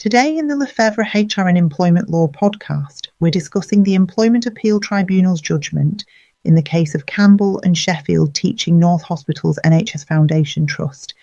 Today in the Lefebvre HR and Employment Law podcast, we're discussing the Employment Appeal Tribunal's judgment in the case of Campbell and Sheffield Teaching North Hospital's NHS Foundation Trust,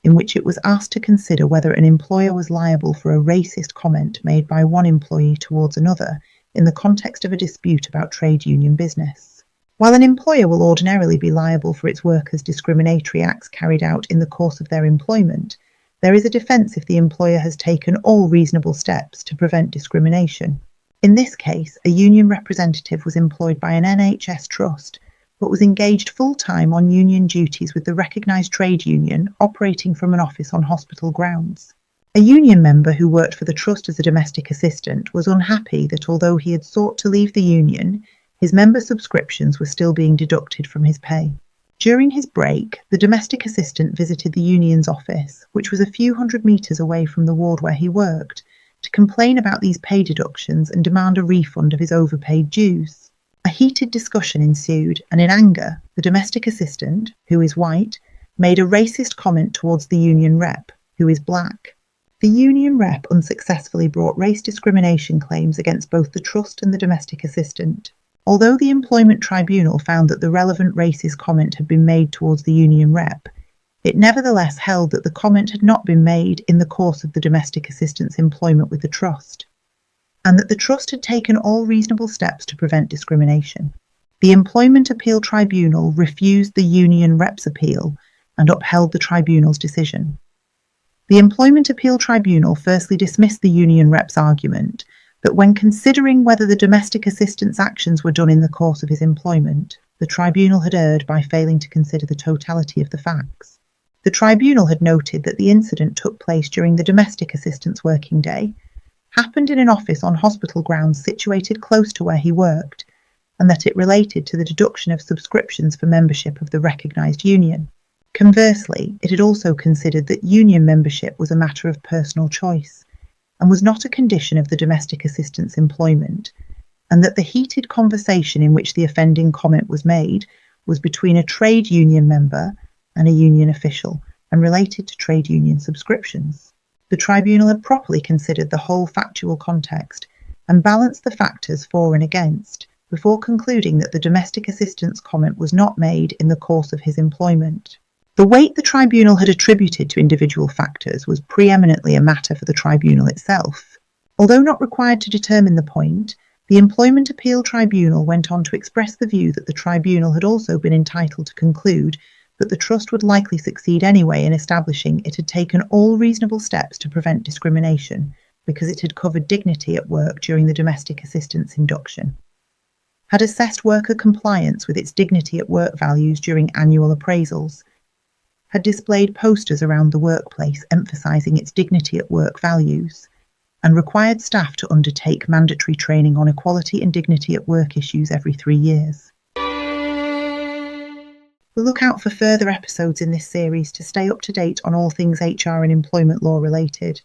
in which it was asked to consider whether an employer was liable for a racist comment made by one employee towards another in the context of a dispute about trade union business. While an employer will ordinarily be liable for its workers' discriminatory acts carried out in the course of their employment, there is a defence if the employer has taken all reasonable steps to prevent discrimination. In this case, a union representative was employed by an NHS trust, but was engaged full-time on union duties with the recognised trade union operating from an office on hospital grounds. A union member who worked for the trust as a domestic assistant was unhappy that although he had sought to leave the union, his member subscriptions were still being deducted from his pay. During his break, the domestic assistant visited the union's office, which was a few hundred metres away from the ward where he worked, to complain about these pay deductions and demand a refund of his overpaid dues. A heated discussion ensued, and in anger, the domestic assistant, who is white, made a racist comment towards the union rep, who is black. The union rep unsuccessfully brought race discrimination claims against both the trust and the domestic assistant. Although the Employment Tribunal found that the relevant racist comment had been made towards the union rep, it nevertheless held that the comment had not been made in the course of the domestic assistant's employment with the trust, and that the trust had taken all reasonable steps to prevent discrimination. The Employment Appeal Tribunal refused the union rep's appeal and upheld the tribunal's decision. The Employment Appeal Tribunal firstly dismissed the union rep's argument that when considering whether the domestic assistant's actions were done in the course of his employment, the tribunal had erred by failing to consider the totality of the facts. The tribunal had noted that the incident took place during the domestic assistant's working day, happened in an office on hospital grounds situated close to where he worked, and that it related to the deduction of subscriptions for membership of the recognised union. Conversely, it had also considered that union membership was a matter of personal choice, and was not a condition of the domestic assistant's employment, and that the heated conversation in which the offending comment was made was between a trade union member and a union official, and related to trade union subscriptions. The tribunal had properly considered the whole factual context and balanced the factors for and against, before concluding that the domestic assistant's comment was not made in the course of his employment. The weight the tribunal had attributed to individual factors was preeminently a matter for the tribunal itself. Although not required to determine the point, the Employment Appeal Tribunal went on to express the view that the tribunal had also been entitled to conclude that the trust would likely succeed anyway in establishing it had taken all reasonable steps to prevent discrimination because it had covered dignity at work during the domestic assistant's induction, had assessed worker compliance with its dignity at work values during annual appraisals, had displayed posters around the workplace emphasising its dignity at work values, and required staff to undertake mandatory training on equality and dignity at work issues every 3 years. We'll look out for further episodes in this series to stay up to date on all things HR and employment law related.